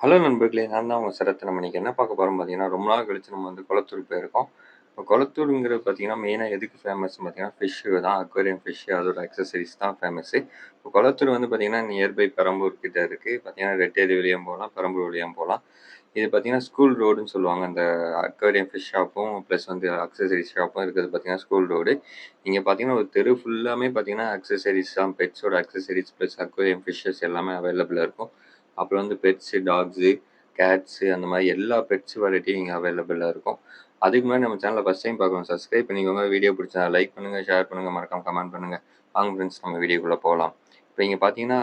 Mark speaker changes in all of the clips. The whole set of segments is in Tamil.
Speaker 1: ஹலோ நண்பர்களே! நான் தான் உங்க சரத். நம்ம இன்னைக்கு என்ன பார்க்க போறோம் பார்த்தீங்கன்னா, ரொம்ப நாள் கழிச்சு நம்ம வந்து குளத்தூர் போயிருக்கோம். இப்போ குளத்தூருங்கிறது பார்த்தீங்கன்னா, மெயினா எதுக்கு ஃபேமஸ்ன்னு பார்த்தீங்கன்னா, ஃபிஷ்ஷு தான். அக்வேரியம் ஃபிஷ்ஷு அதோட அக்சஸரீஸ் தான் ஃபேமஸு. இப்போ குளத்தூர் வந்து பார்த்தீங்கன்னா, நியர்பை பெரம்பூர் கிட்ட இருக்கு. பார்த்தீங்கன்னா, ரெட்டேரி வழியாவும் போகலாம், பெரம்பூர் வழியாவும் போகலாம். இது பார்த்தீங்கன்னா, ஸ்கூல் ரோடுன்னு சொல்லுவாங்க. அந்த அக்வேரியம் ஃபிஷ் ஷாப்பும், ப்ளஸ் வந்து அக்சஸரீஸ் ஷாப்பும் இருக்கிறது பார்த்தீங்கன்னா, ஸ்கூல் ரோடு. இங்க பார்த்தீங்கன்னா, ஒரு தெரு ஃபுல்லாமே பார்த்தீங்கன்னா, அக்சஸரீஸ் தான். பெட்ஸோட அக்சஸரீஸ் ப்ளஸ் அக்வேரியம் ஃபிஷ்ஷஸ் எல்லாமே அவைலபிளா இருக்கும். அப்புறம் வந்து பெட்ஸு, டாக்ஸு, கேட்ஸு அந்த மாரி எல்லா பெட்ஸ் வெரைட்டியும் இங்க அவைலபிளா இருக்கும். அதுக்கு முன்னாடி நம்ம சேனல ஃபர்ஸ்ட் டைம் பார்க்குறவங்க சப்ஸ்கிரைப் பண்ணிக்கோங்க. வீடியோ பிடிச்சா லைக் பண்ணுங்க, ஷேர் பண்ணுங்க, மறக்காம கமெண்ட் பண்ணுங்க. வாங்க ஃப்ரெண்ட்ஸ் நம்ம வீடியோக்குள்ள போலாம். இப்ப இங்க பார்த்தீங்கன்னா,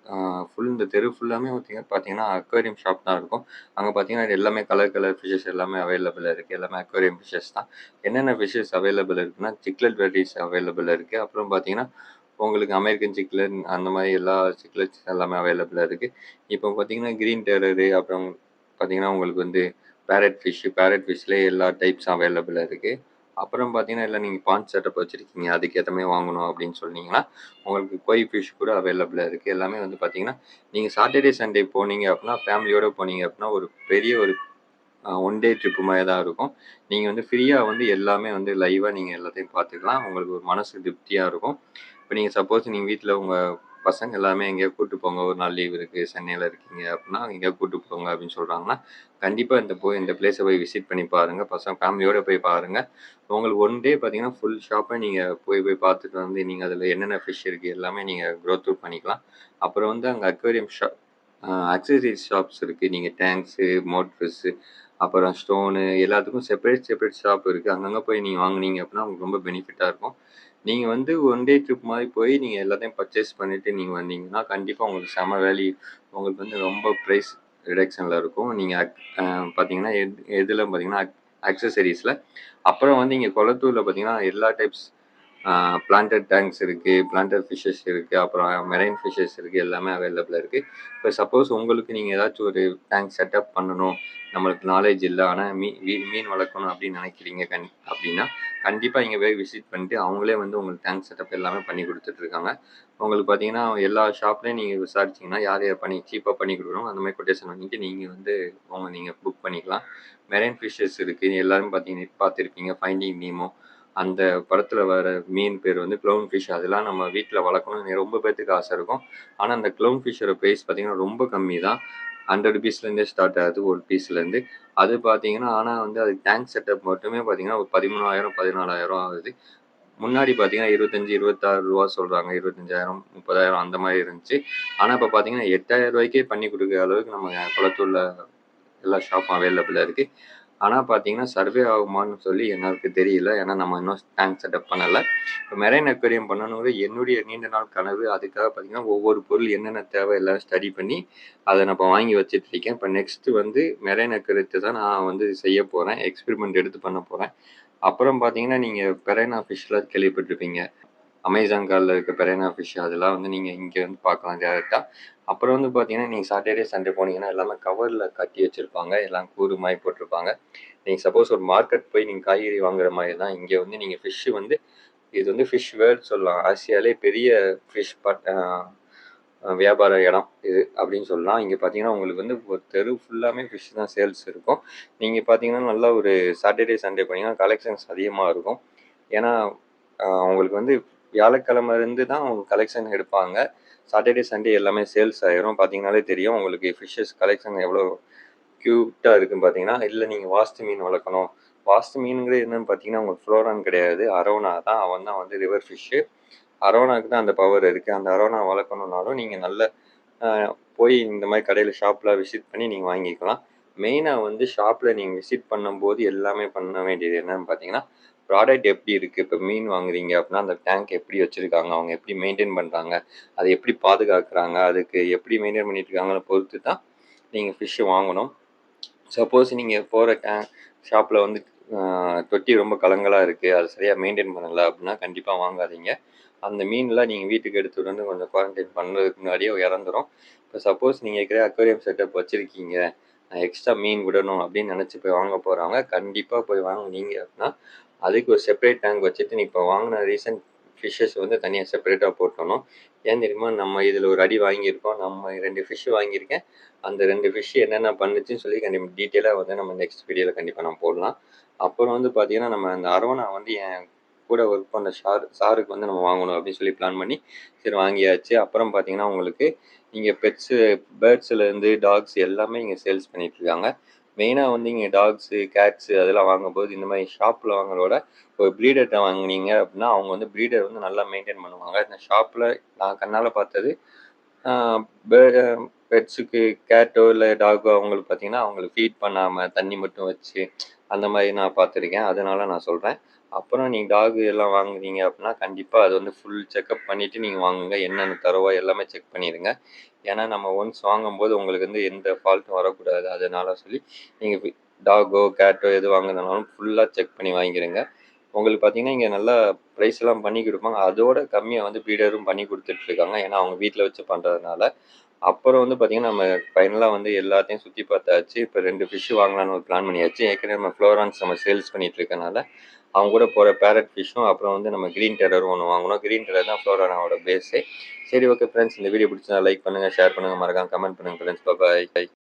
Speaker 1: அ ஃபுல் இந்த தெரு ஃபுல்லாமே பார்த்தீங்கன்னா, அக்வேரியம் ஷாப் தான் இருக்கும். அங்க பார்த்தீங்கன்னா, எல்லாமே கலர் கலர் ஃபிஷஸ் எல்லாமே அவைலபிளா இருக்கு. எல்லாமே அக்வேரியம் ஃபிஷஸ் தான். என்னென்ன ஃபிஷஸ் அவைலபிள் இருக்குன்னா, சிக்லெட் வெரைட்டிஸ் அவைலபிள் இருக்கு. அப்புறம் பார்த்தீங்கன்னா, உங்களுக்கு அமெரிக்கன் சிக்லெட் அந்த மாரி எல்லா சிக்லெட்ஸ் எல்லாமே அவைலபிளா இருக்கு. இப்போ பார்த்தீங்கன்னா, கிரீன் டெரரு அப்புறம் பார்த்தீங்கன்னா, உங்களுக்கு வந்து பேரட் ஃபிஷ்லயே எல்லா டைப்ஸ் அவைலபிளா இருக்கு. அப்புறம் பார்த்தீங்கன்னா, இல்ல நீங்க பாண்ட் செட்டப் வச்சிருக்கீங்க. அதுக்கேத்த மாரி வாங்கணும் அப்படின்னு சொன்னீங்கன்னா, உங்களுக்கு கொய் ஃபிஷ் கூட அவைலபிளா இருக்கு. எல்லாமே வந்து பார்த்தீங்கன்னா, நீங்க சாட்டர்டே, சண்டே போனீங்க அப்படின்னா, ஃபேமிலியோட போனீங்க அப்படின்னா, ஒரு பெரிய ஒரு ஒன் டே ட்ரிப் மாரி தான் இருக்கும். நீங்க வந்து ஃப்ரீயா வந்து எல்லாமே வந்து லைவா நீங்க எல்லாத்தையும் பார்த்துக்கலாம். உங்களுக்கு ஒரு மனசு திருப்தியா இருக்கும். இப்ப நீங்க சப்போஸ் நீங்க வீட்ல உங்க பசங்க எல்லாமே எங்கேயோ கூட்டு போங்க. ஒரு நாள் லீவ் இருக்கு, சென்னையில இருக்கீங்க அப்படின்னா, எங்கேயோ கூட்டு போங்க அப்படின்னு சொல்றாங்கன்னா, கண்டிப்பா இந்த பிளேஸ போய் விசிட் பண்ணி பாருங்க. பசங்க ஃபேமிலியோட போய் பாருங்க. உங்களுக்கு ஒன் டே பார்த்தீங்கன்னா, ஃபுல் ஷாப்ப நீங்க போய் பார்த்துட்டு வந்து, நீங்க அதில என்னென்ன ஃபிஷ் இருக்கு எல்லாமே நீங்க க்ரோ த்ரூ பண்ணிக்கலாம். அப்புறம் வந்து அங்க அக்வேரியம் அக்சஸரீஸ் ஷாப்ஸ் இருக்கு. நீங்க டேங்க்ஸு, மோட்ரிஸு, அப்புறம் ஸ்டோனு எல்லாத்துக்கும் செப்பரேட் ஷாப் இருக்கு. அங்கங்க போய் நீங்க வாங்குனீங்க அப்படின்னா, உங்களுக்கு ரொம்ப பெனிஃபிட்டா இருக்கும். நீங்க வந்து ஒன் டே ட்ரிப் மாரி போய் நீங்க எல்லாத்தையும் பர்ச்சேஸ் பண்ணிட்டு நீங்க வந்தீங்கன்னா, கண்டிப்பா உங்களுக்கு செம வேல்யூ உங்களுக்கு வந்து ரொம்ப பிரைஸ் ரிடக்ஷன்ல இருக்கும். நீங்க பார்த்தீங்கன்னா, எதுல பார்த்தீங்கன்னா, அக்சஸரீஸ்ல. அப்புறம் வந்து இங்க கொளத்தூர்ல பார்த்தீங்கன்னா, எல்லா டைப்ஸ் பிளான்டட் டேங்க்ஸ் இருக்கு, பிளான்டட் ஃபிஷஸ் இருக்கு, அப்புறம் மெரைன் ஃபிஷஸ் இருக்கு. எல்லாமே அவைலபிளா இருக்கு. இப்போ சப்போஸ் உங்களுக்கு நீங்க ஏதாச்சும் ஒரு டேங்க் செட்டப் பண்ணணும், நம்மளுக்கு நாலேட்ஜ் இல்ல. ஆனா மீன் வளர்க்கணும் அப்படின்னு நினைக்கிறீங்க அப்படின்னா, கண்டிப்பா இங்க போய் விசிட் பண்ணிட்டு அவங்களே வந்து உங்களுக்கு டேங்க் செட்டப் எல்லாமே பண்ணி குடுத்துட்டு இருக்காங்க. உங்களுக்கு பார்த்தீங்கன்னா, எல்லா ஷாப்லயும் நீங்க விசாரிச்சீங்கன்னா, யார் யார் சீப்பா பண்ணி குடுக்குறாங்களோ அந்த மாரி கொட்டேஷன் வாங்கிட்டு நீங்க வந்து நீங்க புக் பண்ணிக்கலாம். மெரைன் ஃபிஷஸ் இருக்கு. எல்லாரும் பார்த்திருப்பீங்க. ஃபைண்டிங் நீமோ அந்த படத்துல வர மீன் பேர் வந்து க்ளவுன் ஃபிஷ். அதெல்லாம் நம்ம வீட்ல வளர்க்கணும்னு ரொம்ப பேத்துக்கு ஆசை இருக்கும். ஆனா, அந்த க்ளவுன் ஃபிஷ்ஷோட பிரைஸ் பார்த்தீங்கன்னா, ரொம்ப கம்மி தான். ₹100 ஸ்டார்ட் ஆகுது ஒரு பீஸ்லேருந்து. அது பார்த்தீங்கன்னா, ஆனா வந்து அதுக்கு டேங்க் செட்டப் மட்டுமே பார்த்தீங்கன்னா, ஒரு 13,000 14,000 ஆகுது. முன்னாடி பார்த்தீங்கன்னா, 25, ₹26 சொல்றாங்க. 25,000 30,000 அந்த மாரி இருந்துச்சு. ஆனா, இப்ப பார்த்தீங்கன்னா, ₹8,000க்கே பண்ணி குடுக்குற அளவுக்கு நம்ம குளத்தூர்ல எல்லா ஷாப்பும் அவைலபிளா இருக்கு. ஆனா பார்த்தீங்கன்னா, சர்வே ஆகுமான்னு சொல்லி எனக்கு தெரியல. ஏன்னா நம்ம இன்னும் டேங்க் செட்டப் பண்ணல. இப்ப மெரைன் அக்வேரியம் பண்ணணுங்கிறது என்னுடைய நீண்ட நாள் கனவு. அதுக்காக பார்த்தீங்கன்னா, ஒவ்வொரு பொருள் என்னென்ன தேவை எல்லாம் ஸ்டடி பண்ணி, அத நான் இப்ப வாங்கி வச்சுட்டு இருக்கேன். இப்ப நெக்ஸ்ட் வந்து மெரைன் அக்வேரியத்த தான் நான் வந்து செய்ய போறேன். எக்ஸ்பெரிமெண்ட் எடுத்து பண்ண போறேன். அப்புறம் பார்த்தீங்கன்னா, நீங்க பெரைனா ஃபிஷ்லாம் கேள்விப்பட்டிருப்பீங்க. அமேசான் கார்ல இருக்க பெரேனா ஃபிஷ் அதெல்லாம் வந்து நீங்க இங்க வந்து பார்க்கலாம் டைரக்ட்டா. அப்புறம் வந்து பார்த்தீங்கன்னா, நீங்க சாட்டர்டே, சண்டே போனீங்கன்னா, எல்லாமே கவர்ல கட்டி வச்சிருப்பாங்க. எல்லாம் கூறு மாரி போட்டிருப்பாங்க. நீங்க சப்போஸ் ஒரு மார்க்கெட் போய் நீங்க காய்கறி வாங்குற மாரி தான் இங்க வந்து நீங்க ஃபிஷ் வந்து இது வந்து ஃபிஷ் வேர்ல்ட் சொல்லலாம். ஆசியாலே பெரிய ஃபிஷ் பட் அ வியாபார இடம் இது அப்படின்னு சொல்லலாம். இங்க பார்த்தீங்கன்னா, உங்களுக்கு வந்து ஒரு தெரு ஃபுல்லாமே ஃபிஷ் தான் சேல்ஸ் இருக்கும். நீங்க பார்த்தீங்கன்னா, நல்லா ஒரு சாட்டர்டே, சண்டே போனீங்கன்னா கலெக்ஷன்ஸ் அதிகமா இருக்கும். ஏன்னா, உங்களுக்கு வந்து வியாழக்கிழமை இருந்து தான் அவங்க கலெக்ஷன் எடுப்பாங்க. சாட்டர்டே, சண்டே எல்லாமே சேல்ஸ் ஆயிரும். பார்த்தீங்கன்னாலே தெரியும் உங்களுக்கு ஃபிஷஸ் கலெக்ஷன் எவ்வளோ கியூட்டா இருக்குன்னு பார்த்தீங்கன்னா, இல்ல நீங்க வாஸ்து மீன் வளர்க்கணும். வாஸ்து மீனுங்கிறது என்னன்னு பார்த்தீங்கன்னா, உங்களுக்கு ஃப்ளோரான் கிடையாது. அரோனா தான். அவன் தான் வந்து ரிவர் ஃபிஷ்ஷு. அரோனாக்கு தான் அந்த பவர் இருக்கு. அந்த அரோனா வளர்க்கணும்னாலும் நீங்க நல்ல அ போய் இந்த மாரி கடையில ஷாப்ல விசிட் பண்ணி நீங்க வாங்கிக்கலாம். மெயினா வந்து ஷாப்ல நீங்க விசிட் பண்ணும்போது எல்லாமே பண்ண வேண்டியது என்னன்னு பார்த்தீங்கன்னா, ப்ராடக்ட் எப்படி இருக்கு? இப்ப மீன் வாங்குறீங்க அப்படின்னா, அந்த டேங்க் எப்படி வச்சிருக்காங்க? அவங்க எப்படி மெயின்டெயின் பண்றாங்க? அத எப்படி பாதுகாக்குறாங்க? அதுக்கு எப்படி மெயின்டெயின் பண்ணிட்டு இருக்காங்கன்னு பொறுத்து தான் நீங்க ஃபிஷ் வாங்கணும். சப்போஸ் நீங்க போற ஷாப்ல வந்து அ தொட்டி ரொம்ப கலங்களா இருக்கு. அத சரியா மெயின்டெயின் பண்ணல அப்படின்னா, கண்டிப்பா வாங்காதீங்க. அந்த மீன்லாம் நீங்க வீட்டுக்கு எடுத்துட்டு வந்து கொஞ்சம் குவாரன்டைன் பண்றதுக்கு முன்னாடியே இறந்துரும். இப்ப சப்போஸ் நீங்க ஏற்கனவே அக்வேரியம் செட்டப் வச்சிருக்கீங்க. எக்ஸ்ட்ரா மீன் விடணும் அப்படின்னு நினைச்சு போய் வாங்க போறவங்க, கண்டிப்பா போய் வாங்குனீங்க அப்படின்னா, அதுக்கு ஒரு செப்பரேட் டேங்க் வச்சுட்டு, நீ இப்ப வாங்குன ரீசென்ட் ஃபிஷ்ஷஸ் வந்து தனியாக செப்பரேட்டாக போட்டணும். ஏன் தெரியுமா? நம்ம இதில் ஒரு அடி வாங்கியிருக்கோம். நம்ம 2 ஃபிஷ் வாங்கியிருக்கேன். அந்த 2 ஃபிஷ் என்னென்ன பண்ணுச்சுன்னு சொல்லி டீட்டெயிலாக வந்து நம்ம நெக்ஸ்ட் வீடியோவில் கண்டிப்பாக நான் போடலாம். அப்புறம் வந்து பார்த்தீங்கன்னா, நம்ம அந்த அரவணா வந்து என் கூட ஒர்க் பண்ண சாருக்கு வந்து நம்ம வாங்கணும் அப்படின்னு சொல்லி பிளான் பண்ணி சரி வாங்கியாச்சு. அப்புறம் பார்த்தீங்கன்னா, உங்களுக்கு இங்கே பேர்ட்ஸ்லேருந்து டாக்ஸ் எல்லாமே இங்கே சேல்ஸ் பண்ணிகிட்ருக்காங்க. மெயினாக வந்து இங்கே டாக்ஸு, கேட்ஸு அதெல்லாம் வாங்கும்போது இந்த மாதிரி ஷாப்பில் வாங்குறதோட ஒரு ப்ரீடர்கிட்ட வாங்குனீங்க அப்படின்னா, அவங்க வந்து ப்ரீடர் வந்து நல்லா மெயின்டெயின் பண்ணுவாங்க. இந்த ஷாப்பில் நான் கண்ணால் பார்த்தது பே பெட்ஸுக்கு கேட்டோ இல்லை டாகோ அவங்களுக்கு பார்த்தீங்கன்னா, அவங்களுக்கு ஃபீட் பண்ணாமல் தண்ணி மட்டும் வச்சு அந்த மாதிரி நான் பார்த்துருக்கேன். அதனால நான் சொல்கிறேன். அப்புறம் நீங்க டாக் எல்லாம் வாங்குனீங்க அப்படின்னா, கண்டிப்பா அது வந்து ஃபுல் செக்கப் பண்ணிட்டு நீங்க வாங்குங்க. என்னென்ன தரவோ எல்லாமே செக் பண்ணிருங்க. ஏன்னா நம்ம ஒன்ஸ் வாங்கும்போது உங்களுக்கு வந்து எந்த ஃபால்ட்டும் வரக்கூடாது. அதனால சொல்லி நீங்க டாகோ, கேட்டோ எது வாங்குனாலும் ஃபுல்லா செக் பண்ணி வாங்கிருங்க. உங்களுக்கு பார்த்தீங்கன்னா, இங்க நல்லா பிரைஸ்லாம் பண்ணி குடுப்பாங்க. அதோட கம்மியா வந்து பீடரும் பண்ணி குடுத்துட்டுருக்காங்க. ஏன்னா, அவங்க வீட்ல வச்சு பண்றதுனால. அப்புறம் வந்து பார்த்தீங்கன்னா, நம்ம ஃபைனலா வந்து எல்லாத்தையும் சுத்தி பார்த்தாச்சு. இப்ப 2 ஃபிஷ் வாங்கலான்னு ஒரு பிளான் பண்ணியாச்சு. ஏற்கனவே நம்ம ஃப்ளோரான்ஸ் நம்ம சேல்ஸ் பண்ணிட்டு இருக்கனால, அவங்க கூட போற பேரட் ஃபிஷ்ஷும், அப்புறம் வந்து நம்ம கிரீன் டெரரும் ஒண்ணு வாங்குனோம். கிரீன் டெரர் தான் ஃப்ளோரானாவோட பேஸே. சரி ஓகே ஃப்ரெண்ட்ஸ். இந்த வீடியோ பிடிச்சிருந்தா லைக் பண்ணுங்க, ஷேர் பண்ணுங்க, மறக்காம கமெண்ட் பண்ணுங்க ஃப்ரெண்ட்ஸ். பாய்.